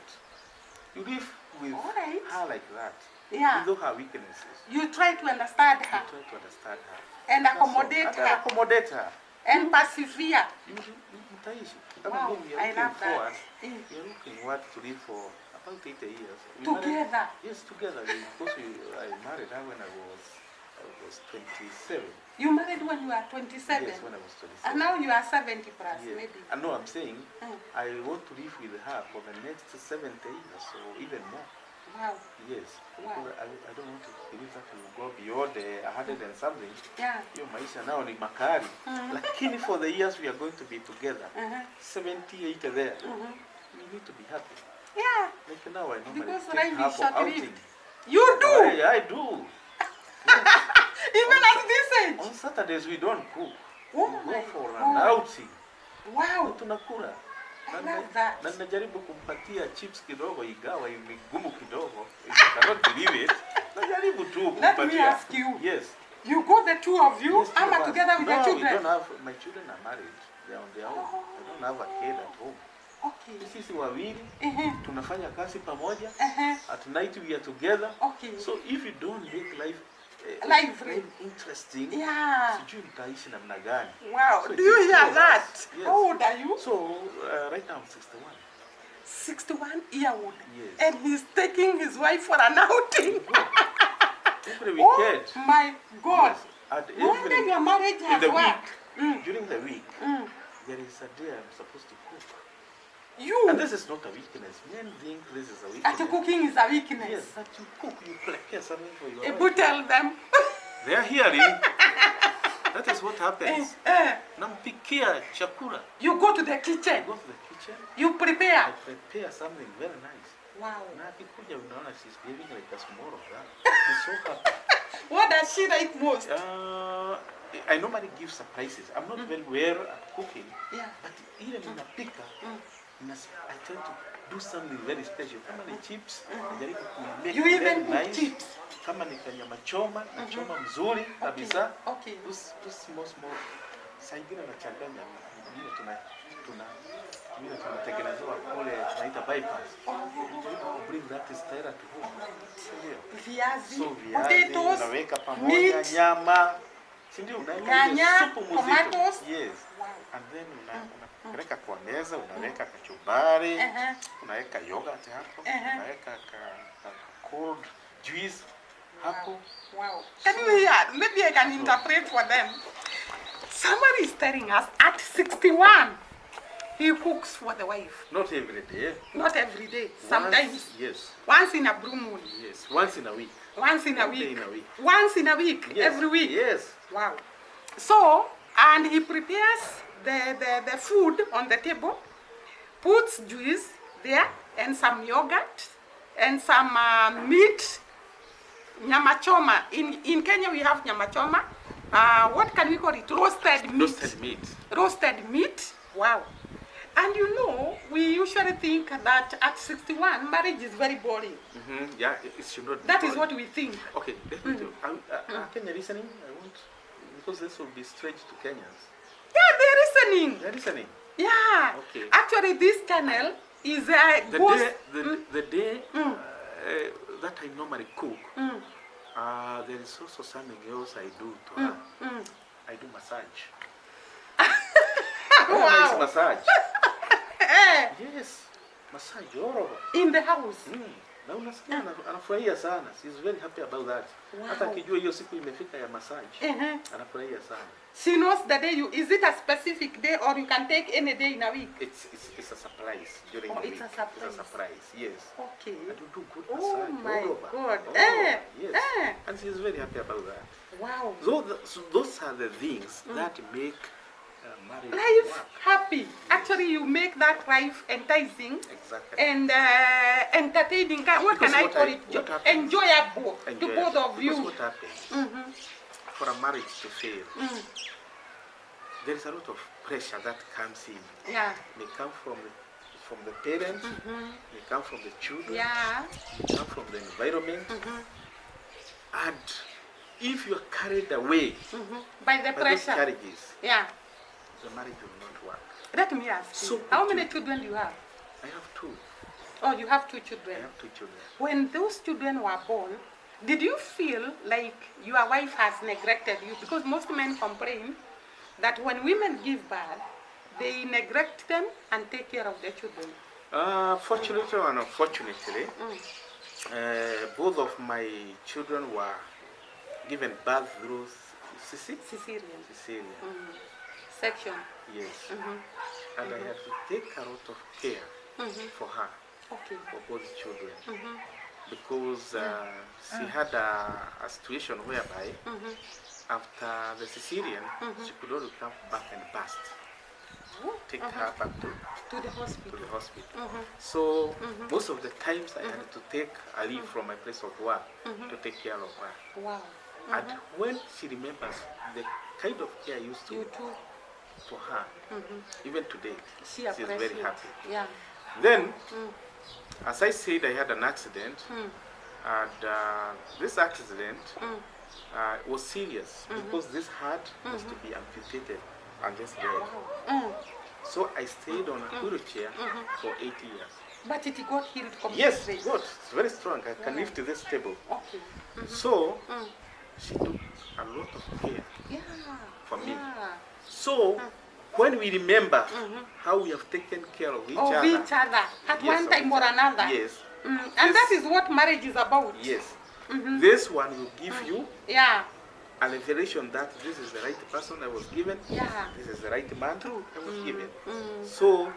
[SPEAKER 2] You live with
[SPEAKER 1] All right.
[SPEAKER 2] her like that.
[SPEAKER 1] Yeah.
[SPEAKER 2] You know her weaknesses.
[SPEAKER 1] You try to understand
[SPEAKER 2] You
[SPEAKER 1] her
[SPEAKER 2] try to understand her.
[SPEAKER 1] and
[SPEAKER 2] That's all.
[SPEAKER 1] accommodate
[SPEAKER 2] And
[SPEAKER 1] her
[SPEAKER 2] accommodate her.
[SPEAKER 1] and persevere.
[SPEAKER 2] You mtaishi.
[SPEAKER 1] Wow,
[SPEAKER 2] We
[SPEAKER 1] I
[SPEAKER 2] are looking
[SPEAKER 1] love that.
[SPEAKER 2] forward.
[SPEAKER 1] Mm.
[SPEAKER 2] We are looking what to live for about 80 years. We
[SPEAKER 1] Together.
[SPEAKER 2] Married, yes, together. Because I married her when I was 27.
[SPEAKER 1] You married when you were 27.
[SPEAKER 2] Yes, when I was 27.
[SPEAKER 1] And now you are 70 plus,
[SPEAKER 2] Yes.
[SPEAKER 1] maybe.
[SPEAKER 2] I know I'm saying
[SPEAKER 1] Mm.
[SPEAKER 2] I want to live with her for the next 70 years or even more.
[SPEAKER 1] Wow.
[SPEAKER 2] Yes.
[SPEAKER 1] Wow.
[SPEAKER 2] Because I don't want to believe that we will go beyond 100 and something.
[SPEAKER 1] Yeah.
[SPEAKER 2] Hiyo maisha nao ni makali. Lakini for the years we are going to be together, 70, 80 there, we need to be happy.
[SPEAKER 1] Yeah.
[SPEAKER 2] Like now I normally
[SPEAKER 1] Because
[SPEAKER 2] take
[SPEAKER 1] life is
[SPEAKER 2] half
[SPEAKER 1] short
[SPEAKER 2] outing.
[SPEAKER 1] lived. You do.
[SPEAKER 2] I do.
[SPEAKER 1] Even at this age.
[SPEAKER 2] On Saturdays we don't cook.
[SPEAKER 1] Oh
[SPEAKER 2] We
[SPEAKER 1] my
[SPEAKER 2] go for an
[SPEAKER 1] God.
[SPEAKER 2] outing. Na
[SPEAKER 1] Wow.
[SPEAKER 2] tunakula.
[SPEAKER 1] I love that.
[SPEAKER 2] Na najaribu kumpatia chips kidogo igawa migumu kidogo. If you cannot believe it. Najaribu tu
[SPEAKER 1] Let me
[SPEAKER 2] kumpatia.
[SPEAKER 1] ask you.
[SPEAKER 2] Yes.
[SPEAKER 1] You go the two of you,
[SPEAKER 2] Yes, two
[SPEAKER 1] ama
[SPEAKER 2] of us.
[SPEAKER 1] together with
[SPEAKER 2] no,
[SPEAKER 1] your children?
[SPEAKER 2] we don't have, my children are married. They are on their own. I don't have a kid at home.
[SPEAKER 1] Okay.
[SPEAKER 2] Sisi wawili,
[SPEAKER 1] Uh-huh.
[SPEAKER 2] tunafanya kazi pamoja.
[SPEAKER 1] Uh-huh.
[SPEAKER 2] At night we are together.
[SPEAKER 1] Okay.
[SPEAKER 2] So if you don't make life
[SPEAKER 1] Lively.
[SPEAKER 2] interesting,
[SPEAKER 1] Yeah.
[SPEAKER 2] sijui mtaishi namna gani.
[SPEAKER 1] Wow.
[SPEAKER 2] So
[SPEAKER 1] Do you
[SPEAKER 2] it's two
[SPEAKER 1] hear
[SPEAKER 2] of
[SPEAKER 1] that?
[SPEAKER 2] us. Yes.
[SPEAKER 1] How old are you?
[SPEAKER 2] So right now I'm 61.
[SPEAKER 1] 61-year-old.
[SPEAKER 2] Yes.
[SPEAKER 1] And he's taking his wife for an outing.
[SPEAKER 2] Every
[SPEAKER 1] Oh
[SPEAKER 2] weekend.
[SPEAKER 1] my God.
[SPEAKER 2] Yes. At
[SPEAKER 1] No wonder your marriage
[SPEAKER 2] in
[SPEAKER 1] has
[SPEAKER 2] the
[SPEAKER 1] worked.
[SPEAKER 2] week, during the week,
[SPEAKER 1] Mm.
[SPEAKER 2] there is a day I'm supposed to cook.
[SPEAKER 1] You.
[SPEAKER 2] And this is not a weakness. Men think this is a weakness.
[SPEAKER 1] At cooking is a weakness.
[SPEAKER 2] Yes, but you cook, you prepare something for your
[SPEAKER 1] Ebu
[SPEAKER 2] wife.
[SPEAKER 1] tell them.
[SPEAKER 2] They are hearing. That is what happens. Nampikia chakula.
[SPEAKER 1] You go to the
[SPEAKER 2] I
[SPEAKER 1] kitchen.
[SPEAKER 2] go to the kitchen,
[SPEAKER 1] You prepare.
[SPEAKER 2] I prepare something very nice.
[SPEAKER 1] Wow.
[SPEAKER 2] Na akikuja unaona she's behaving like a small of that. She's so happy.
[SPEAKER 1] What does she like most?
[SPEAKER 2] I normally give surprises. I'm not very well at cooking,
[SPEAKER 1] Yeah.
[SPEAKER 2] but even ninapika, I try to do something very special. Kama ni chips, najaribu kumake
[SPEAKER 1] You
[SPEAKER 2] it
[SPEAKER 1] even
[SPEAKER 2] very
[SPEAKER 1] cook
[SPEAKER 2] nice.
[SPEAKER 1] chips.
[SPEAKER 2] Kama ni kanyama choma, na choma mzuri kabisa.
[SPEAKER 1] Okay.
[SPEAKER 2] Those small saa ingine nachanganya vile tunatengenezewa kule tunaita bypass. Bring that style to home.
[SPEAKER 1] Viazi,
[SPEAKER 2] So viazi,
[SPEAKER 1] potatoes,
[SPEAKER 2] unaweka pamoja,
[SPEAKER 1] meat,
[SPEAKER 2] nyama. Si ndio unaweka
[SPEAKER 1] nyanya,
[SPEAKER 2] supu mzito.
[SPEAKER 1] tomatoes.
[SPEAKER 2] Yes. And then unaweka kwa meza, unaweka kachumbari, unaweka yogurt hapo, unaweka cold juice hapo.
[SPEAKER 1] Wow. Can you hear? Maybe I can interpret for them. Somebody is telling us at 61, he cooks for the wife.
[SPEAKER 2] Not every day.
[SPEAKER 1] Not every day. Sometimes.
[SPEAKER 2] Once, yes.
[SPEAKER 1] Once in a blue moon.
[SPEAKER 2] Yes. Once in a week.
[SPEAKER 1] Once in a
[SPEAKER 2] One day
[SPEAKER 1] week.
[SPEAKER 2] in a week.
[SPEAKER 1] Once in a week.
[SPEAKER 2] Yes.
[SPEAKER 1] Every week.
[SPEAKER 2] Yes.
[SPEAKER 1] Wow. So, and he prepares the food on the table, puts juice there, and some yogurt, and some meat, nyama choma. In Kenya we have nyama choma. What can we call it? Roasted meat.
[SPEAKER 2] Roasted meat.
[SPEAKER 1] Roasted meat. Wow. And you know, we usually think that at 61, marriage is very boring.
[SPEAKER 2] Yeah, it should not be.
[SPEAKER 1] That is
[SPEAKER 2] boring.
[SPEAKER 1] what we think.
[SPEAKER 2] Okay, definitely. Are Kenya listening? I want, because this will be strange to Kenyans.
[SPEAKER 1] Yeah, they're listening.
[SPEAKER 2] They're listening.
[SPEAKER 1] Yeah.
[SPEAKER 2] Okay.
[SPEAKER 1] Actually, this channel is
[SPEAKER 2] The day that I normally cook, there is also something else I do to her. I do massage.
[SPEAKER 1] Wow.
[SPEAKER 2] Nice massage. Yes, massage all over.
[SPEAKER 1] In the house.
[SPEAKER 2] Na unasikia anafurahia sana. She's very happy about that.
[SPEAKER 1] Wow.
[SPEAKER 2] Hata akijua hiyo siku imefika ya massage. Anafurahia sana.
[SPEAKER 1] She knows the day you, is it a specific day or you can take any day in a week?
[SPEAKER 2] It's a surprise during the week.
[SPEAKER 1] It's a surprise.
[SPEAKER 2] It's a surprise, yes.
[SPEAKER 1] Okay.
[SPEAKER 2] And you do good
[SPEAKER 1] Oh
[SPEAKER 2] massage
[SPEAKER 1] my
[SPEAKER 2] all over.
[SPEAKER 1] God.
[SPEAKER 2] All over. Yes.
[SPEAKER 1] Eh.
[SPEAKER 2] And she's very happy about that.
[SPEAKER 1] Wow.
[SPEAKER 2] So those are the things that make marriage
[SPEAKER 1] Life
[SPEAKER 2] work.
[SPEAKER 1] happy. Actually, you make that life enticing
[SPEAKER 2] Exactly.
[SPEAKER 1] and entertaining. What
[SPEAKER 2] Because
[SPEAKER 1] can I
[SPEAKER 2] what
[SPEAKER 1] call
[SPEAKER 2] I-
[SPEAKER 1] it?
[SPEAKER 2] what happens-
[SPEAKER 1] Enjoyable to
[SPEAKER 2] Enjoy
[SPEAKER 1] both
[SPEAKER 2] it.
[SPEAKER 1] of
[SPEAKER 2] Because
[SPEAKER 1] you.
[SPEAKER 2] what happens for a marriage to fail, there is a lot of pressure that comes in.
[SPEAKER 1] Yeah.
[SPEAKER 2] It may come from the parents, may come from the children,
[SPEAKER 1] Yeah.
[SPEAKER 2] may come from the environment. And if you are carried away
[SPEAKER 1] By the
[SPEAKER 2] by those
[SPEAKER 1] pressure.
[SPEAKER 2] carriages,
[SPEAKER 1] Yeah.
[SPEAKER 2] the marriage will not work.
[SPEAKER 1] Let me ask
[SPEAKER 2] So
[SPEAKER 1] you. How
[SPEAKER 2] good
[SPEAKER 1] many
[SPEAKER 2] to-
[SPEAKER 1] children do you have?
[SPEAKER 2] I have two.
[SPEAKER 1] Oh, you have two
[SPEAKER 2] I
[SPEAKER 1] children.
[SPEAKER 2] have two children.
[SPEAKER 1] When those children were born, did you feel like your wife has neglected you? Because most men complain that when women give birth, they neglect them and take care of their children.
[SPEAKER 2] Fortunately and unfortunately, both of my children were given birth through
[SPEAKER 1] Cesarean
[SPEAKER 2] cesarean.
[SPEAKER 1] section.
[SPEAKER 2] Yes. And I had to take a lot of care for her,
[SPEAKER 1] Okay.
[SPEAKER 2] for both children, because she had a situation whereby after the cesarean, she could only come back and burst. take her back
[SPEAKER 1] to the
[SPEAKER 2] to
[SPEAKER 1] hospital.
[SPEAKER 2] the hospital. So most of the times I had to take a leave from my place of work to take care of her.
[SPEAKER 1] Wow.
[SPEAKER 2] And when she remembers the kind of care I used to
[SPEAKER 1] You too.
[SPEAKER 2] for her, even today,
[SPEAKER 1] She
[SPEAKER 2] she's very
[SPEAKER 1] appreciates.
[SPEAKER 2] happy.
[SPEAKER 1] Yeah.
[SPEAKER 2] Then, as I said, I had an accident, and this accident was serious because this heart was to be amputated and just dead. So I stayed on a wheelchair for 8 years.
[SPEAKER 1] But it got healed completely.
[SPEAKER 2] Yes, God, it's very strong. I can lift this table.
[SPEAKER 1] Okay.
[SPEAKER 2] So she took a lot of care
[SPEAKER 1] Yeah.
[SPEAKER 2] for me.
[SPEAKER 1] Yeah.
[SPEAKER 2] So when we remember how we have taken care of each
[SPEAKER 1] Of
[SPEAKER 2] other,
[SPEAKER 1] each other at
[SPEAKER 2] yes,
[SPEAKER 1] one time or another.
[SPEAKER 2] yes,
[SPEAKER 1] And that is what marriage is about.
[SPEAKER 2] yes, this one will give you
[SPEAKER 1] Yeah.
[SPEAKER 2] a revelation that this is the right person I was given.
[SPEAKER 1] Yeah.
[SPEAKER 2] This is the right man I was given. So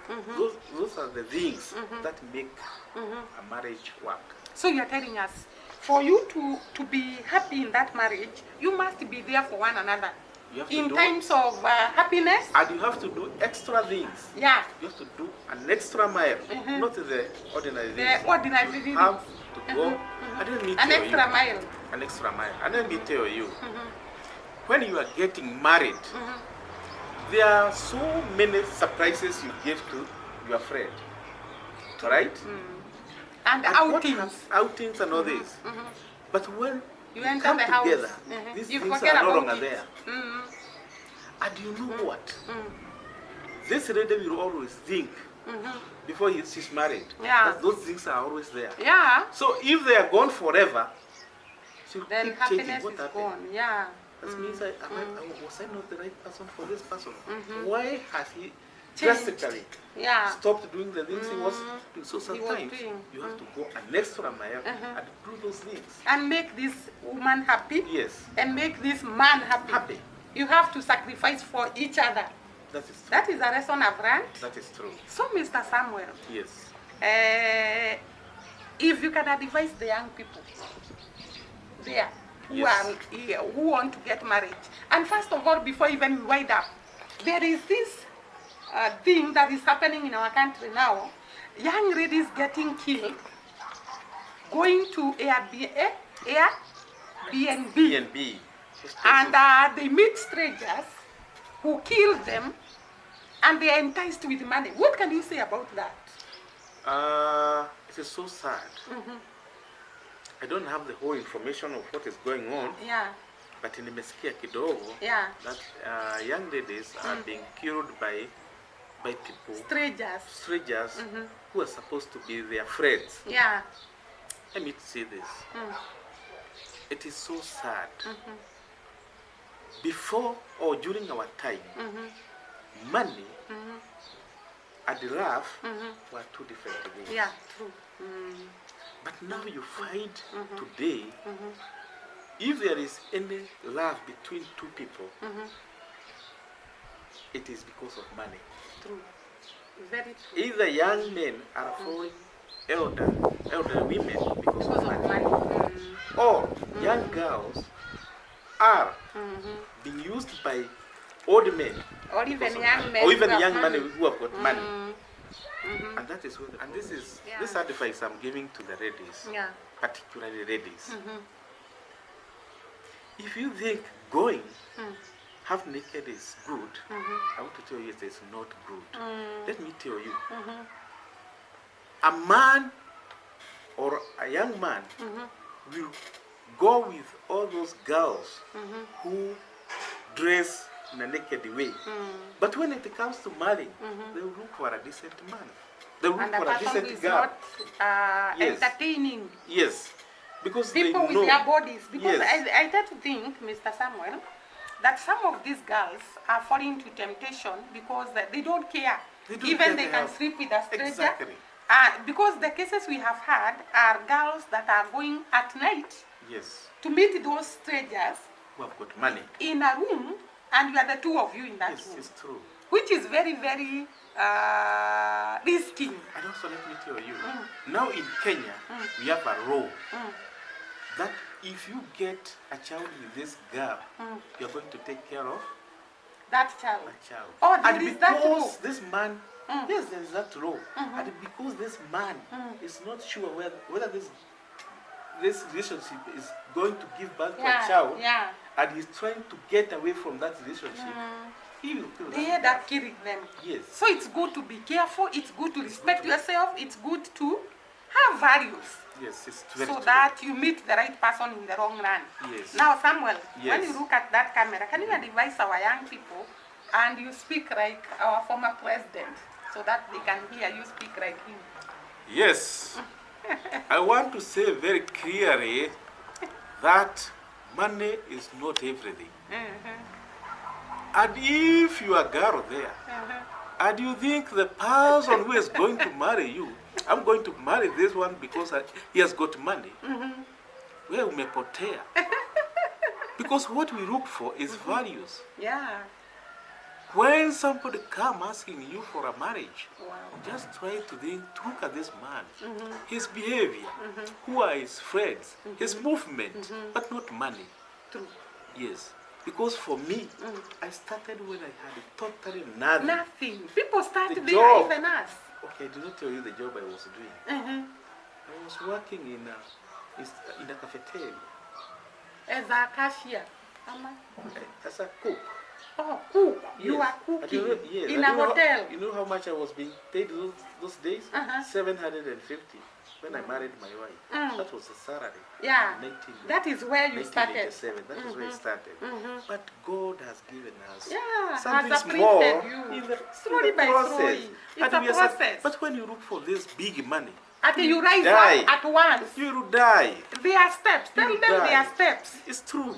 [SPEAKER 2] those are the things that make a marriage work.
[SPEAKER 1] So you're telling us, for you to be happy in that marriage, you must be there for one another.
[SPEAKER 2] You have to
[SPEAKER 1] In
[SPEAKER 2] do
[SPEAKER 1] times of happiness.
[SPEAKER 2] and you have to do extra things.
[SPEAKER 1] Yeah.
[SPEAKER 2] You have to do an extra mile, not the ordinary things.
[SPEAKER 1] The ordinary
[SPEAKER 2] You
[SPEAKER 1] things.
[SPEAKER 2] have to go. And let me
[SPEAKER 1] An
[SPEAKER 2] tell
[SPEAKER 1] extra
[SPEAKER 2] you,
[SPEAKER 1] mile.
[SPEAKER 2] an extra mile. And let me tell you, when you are getting married, there are so many surprises you give to your friend. Right?
[SPEAKER 1] And
[SPEAKER 2] And what
[SPEAKER 1] outings.
[SPEAKER 2] has- outings and all this. But when
[SPEAKER 1] You
[SPEAKER 2] you
[SPEAKER 1] enter
[SPEAKER 2] come
[SPEAKER 1] the house.
[SPEAKER 2] together, these
[SPEAKER 1] You
[SPEAKER 2] things
[SPEAKER 1] forget
[SPEAKER 2] are no
[SPEAKER 1] about
[SPEAKER 2] longer
[SPEAKER 1] it.
[SPEAKER 2] there. And you know what? This lady will always think before she's married.
[SPEAKER 1] Yeah.
[SPEAKER 2] That those things are always there.
[SPEAKER 1] Yeah.
[SPEAKER 2] So if they are gone forever, she'll
[SPEAKER 1] Then
[SPEAKER 2] keep changing
[SPEAKER 1] happiness
[SPEAKER 2] what
[SPEAKER 1] is
[SPEAKER 2] happened.
[SPEAKER 1] gone. Yeah.
[SPEAKER 2] That means was I not the right person for this person? Why has he
[SPEAKER 1] Changed.
[SPEAKER 2] drastically
[SPEAKER 1] Yeah.
[SPEAKER 2] stopped doing the things he was doing? So
[SPEAKER 1] He was
[SPEAKER 2] sometimes
[SPEAKER 1] doing.
[SPEAKER 2] you have to go an extra mile and do those things.
[SPEAKER 1] And make this woman happy.
[SPEAKER 2] Yes,
[SPEAKER 1] And make this man happy.
[SPEAKER 2] happy.
[SPEAKER 1] You have to sacrifice for each other.
[SPEAKER 2] That is true.
[SPEAKER 1] That is a lesson I've learned.
[SPEAKER 2] That is true.
[SPEAKER 1] So, Mr. Samuel,
[SPEAKER 2] Yes.
[SPEAKER 1] if you can advise the young people there who
[SPEAKER 2] Yes.
[SPEAKER 1] are here, who want to get married, and first of all, before even we wind up, there is this thing that is happening in our country now: young ladies getting killed, going to Airbnb,
[SPEAKER 2] B&B.
[SPEAKER 1] and they meet strangers who kill them, and they are enticed with money. What can you say about that?
[SPEAKER 2] It is so sad. I don't have the whole information of what is going on,
[SPEAKER 1] Yeah,
[SPEAKER 2] but nimesikia kidogo
[SPEAKER 1] yeah.
[SPEAKER 2] that young ladies are being killed by people,
[SPEAKER 1] Strangers.
[SPEAKER 2] strangers who are supposed to be their friends.
[SPEAKER 1] Yeah.
[SPEAKER 2] Let me say this. It is so sad. Before or during our time, money and love were two different things.
[SPEAKER 1] Yeah, true.
[SPEAKER 2] But now you find today, if there is any love between two people, it is because of money.
[SPEAKER 1] True. Very true.
[SPEAKER 2] Either young men are following elder women because of money, or young girls are being used by old men,
[SPEAKER 1] Or even
[SPEAKER 2] because of
[SPEAKER 1] young
[SPEAKER 2] money,
[SPEAKER 1] men.
[SPEAKER 2] or even
[SPEAKER 1] who have
[SPEAKER 2] young men
[SPEAKER 1] money.
[SPEAKER 2] who have got money. And that is what, and this is
[SPEAKER 1] Yeah.
[SPEAKER 2] this advice I'm giving to the ladies,
[SPEAKER 1] Yeah.
[SPEAKER 2] particularly ladies. If you think going half naked is good, I want to tell you it is not good. Let me tell you, a man or a young man will go with all those girls who dress in a naked way. But when it comes to marrying, they will look for a decent man. They will look
[SPEAKER 1] And the
[SPEAKER 2] for a
[SPEAKER 1] person who
[SPEAKER 2] decent
[SPEAKER 1] is
[SPEAKER 2] girl.
[SPEAKER 1] not
[SPEAKER 2] Yes.
[SPEAKER 1] entertaining
[SPEAKER 2] Yes, because
[SPEAKER 1] people
[SPEAKER 2] they
[SPEAKER 1] with
[SPEAKER 2] know.
[SPEAKER 1] their bodies. Because
[SPEAKER 2] Yes.
[SPEAKER 1] I tend to think, Mr. Samuel, that some of these girls are falling to temptation because they don't care.
[SPEAKER 2] They don't
[SPEAKER 1] Even
[SPEAKER 2] care
[SPEAKER 1] they
[SPEAKER 2] they
[SPEAKER 1] can
[SPEAKER 2] have-
[SPEAKER 1] sleep with a stranger.
[SPEAKER 2] Exactly.
[SPEAKER 1] Because the cases we have had are girls that are going at night
[SPEAKER 2] Yes,
[SPEAKER 1] to meet those strangers
[SPEAKER 2] who have got money.
[SPEAKER 1] in a room, and you are the two of you in that
[SPEAKER 2] Yes,
[SPEAKER 1] room,
[SPEAKER 2] it's true.
[SPEAKER 1] which is very, very risky.
[SPEAKER 2] And also let me tell you, now in Kenya, we have a law that if you get a child with this girl, you're going to take care of
[SPEAKER 1] that child.
[SPEAKER 2] A child.
[SPEAKER 1] Oh, there
[SPEAKER 2] and
[SPEAKER 1] is that law.
[SPEAKER 2] because this man, yes, there is that law. And because this man is not sure whether this relationship is going to give birth to a child, and he's trying to get away from that relationship, he will kill
[SPEAKER 1] They end up killing them.
[SPEAKER 2] Yes.
[SPEAKER 1] So it's good to be careful. It's good to respect yourself. It's good to have values.
[SPEAKER 2] Yes, it's very
[SPEAKER 1] so
[SPEAKER 2] true.
[SPEAKER 1] that you meet the right person in the wrong run.
[SPEAKER 2] Yes.
[SPEAKER 1] Now, Samuel,
[SPEAKER 2] Yes.
[SPEAKER 1] when you look at that camera, can you advise our young people and you speak like our former president so that they can hear you speak like him?
[SPEAKER 2] Yes. I want to say very clearly that money is not everything. And if you are a girl there, and you think the person who is going to marry you, I'm going to marry this one because he has got money, well, umepotea. Because what we look for is values.
[SPEAKER 1] Yeah.
[SPEAKER 2] When somebody come asking you for a marriage,
[SPEAKER 1] Wow.
[SPEAKER 2] just try to think, look at this man, his behavior, who are his friends, his movement, but not money.
[SPEAKER 1] True.
[SPEAKER 2] Yes, because for me, I started when I had totally nothing.
[SPEAKER 1] Nothing. People start
[SPEAKER 2] The
[SPEAKER 1] there,
[SPEAKER 2] job.
[SPEAKER 1] even us.
[SPEAKER 2] Okay, I did not tell you the job I was doing. I was working in a cafeteria
[SPEAKER 1] As a cashier.
[SPEAKER 2] as a cook.
[SPEAKER 1] Oh, cook.
[SPEAKER 2] Yes.
[SPEAKER 1] You are
[SPEAKER 2] And
[SPEAKER 1] cooking
[SPEAKER 2] you know, yes,
[SPEAKER 1] in
[SPEAKER 2] and
[SPEAKER 1] a
[SPEAKER 2] you know
[SPEAKER 1] hotel.
[SPEAKER 2] you know how much I was being paid those days? 750 when I married my wife. That was the salary.
[SPEAKER 1] Yeah.
[SPEAKER 2] 19,
[SPEAKER 1] That is where you started.
[SPEAKER 2] 1987. That is where it started. But God has given us
[SPEAKER 1] Yeah,
[SPEAKER 2] something
[SPEAKER 1] has
[SPEAKER 2] small
[SPEAKER 1] uplifted you.
[SPEAKER 2] in the
[SPEAKER 1] Slowly by
[SPEAKER 2] process.
[SPEAKER 1] slowly. It's
[SPEAKER 2] And
[SPEAKER 1] a
[SPEAKER 2] we are
[SPEAKER 1] process.
[SPEAKER 2] But when you look for this big money,
[SPEAKER 1] Until you rise
[SPEAKER 2] die.
[SPEAKER 1] up at once.
[SPEAKER 2] you will die.
[SPEAKER 1] There are steps. Tell
[SPEAKER 2] You
[SPEAKER 1] them
[SPEAKER 2] die.
[SPEAKER 1] there are steps.
[SPEAKER 2] It's true.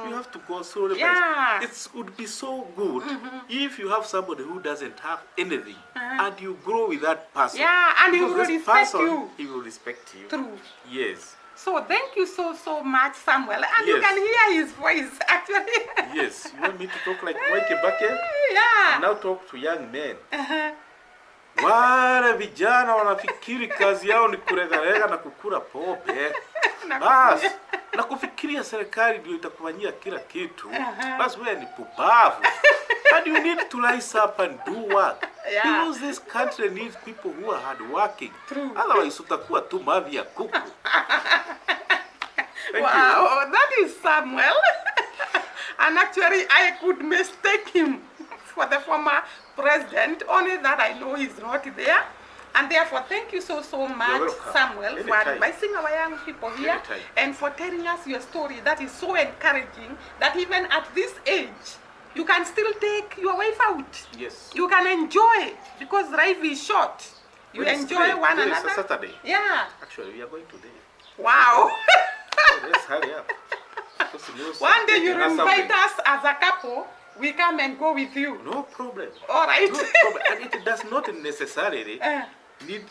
[SPEAKER 2] You have to go slowly.
[SPEAKER 1] Yeah.
[SPEAKER 2] It would be so good if you have somebody who doesn't have anything and you grow with that person.
[SPEAKER 1] Yeah, and he
[SPEAKER 2] Because
[SPEAKER 1] will
[SPEAKER 2] this
[SPEAKER 1] respect
[SPEAKER 2] person,
[SPEAKER 1] you.
[SPEAKER 2] He will respect you.
[SPEAKER 1] True.
[SPEAKER 2] Yes.
[SPEAKER 1] So thank you so much, Samuel. And you
[SPEAKER 2] Yes.
[SPEAKER 1] can hear his voice, actually.
[SPEAKER 2] Yes. You want me to talk like Kibakis?
[SPEAKER 1] Yeah.
[SPEAKER 2] Now talk to young men. Wale vijana wanafikiri kazi yao ni kuregarega na kukula pombe. Bas, na kufikiria serikali ndio itakufanyia kila kitu. Bas wewe ni pubavu. And you need to rise up and do work.
[SPEAKER 1] Yeah.
[SPEAKER 2] Because this country needs people who are hardworking.
[SPEAKER 1] True.
[SPEAKER 2] Otherwise utakuwa tu mavi ya kuku. Thank
[SPEAKER 1] Wow, that is Samuel. And actually, I could mistake him for the former president, only that I know he's not there. And therefore, thank you so much,
[SPEAKER 2] welcome.
[SPEAKER 1] Samuel, for
[SPEAKER 2] Anytime.
[SPEAKER 1] advising our young people here
[SPEAKER 2] Anytime.
[SPEAKER 1] and for telling us your story. That is so encouraging that even at this age, you can still take your wife out.
[SPEAKER 2] Yes.
[SPEAKER 1] You can enjoy because life is short. You
[SPEAKER 2] Well,
[SPEAKER 1] enjoy
[SPEAKER 2] today-
[SPEAKER 1] one
[SPEAKER 2] today is a
[SPEAKER 1] another.
[SPEAKER 2] Saturday.
[SPEAKER 1] Yeah.
[SPEAKER 2] Actually, we are going today.
[SPEAKER 1] Wow.
[SPEAKER 2] So let's hurry up. Because you know
[SPEAKER 1] One day you
[SPEAKER 2] something-
[SPEAKER 1] invite us as a couple, we come and go with you.
[SPEAKER 2] No problem.
[SPEAKER 1] All right.
[SPEAKER 2] No problem. And it does not necessarily need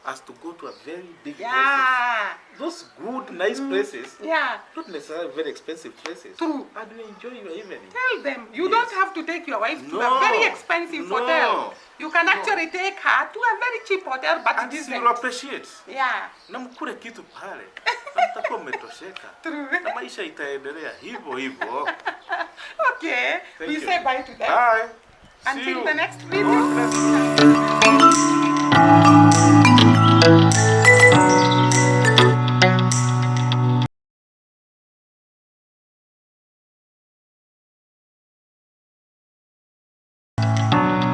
[SPEAKER 2] us to go to a very big places.
[SPEAKER 1] Yeah.
[SPEAKER 2] Those good, nice places,
[SPEAKER 1] Yeah.
[SPEAKER 2] not necessarily very expensive places.
[SPEAKER 1] True.
[SPEAKER 2] And you enjoy your evening.
[SPEAKER 1] Tell them you
[SPEAKER 2] Yes.
[SPEAKER 1] don't have to take your wife to
[SPEAKER 2] No.
[SPEAKER 1] a very expensive
[SPEAKER 2] No.
[SPEAKER 1] hotel. You can actually take her to a very cheap hotel, but
[SPEAKER 2] And
[SPEAKER 1] decent.
[SPEAKER 2] you will appreciate.
[SPEAKER 1] Yeah.
[SPEAKER 2] Na mkule kitu pale. Na mtakuwa mmetosheka.
[SPEAKER 1] True.
[SPEAKER 2] Na maisha itaendelea hivyo hivyo.
[SPEAKER 1] Okay.
[SPEAKER 2] Thank
[SPEAKER 1] We
[SPEAKER 2] you.
[SPEAKER 1] say bye to them.
[SPEAKER 2] Bye. See
[SPEAKER 1] Until
[SPEAKER 2] you.
[SPEAKER 1] the next video.
[SPEAKER 2] God bless you.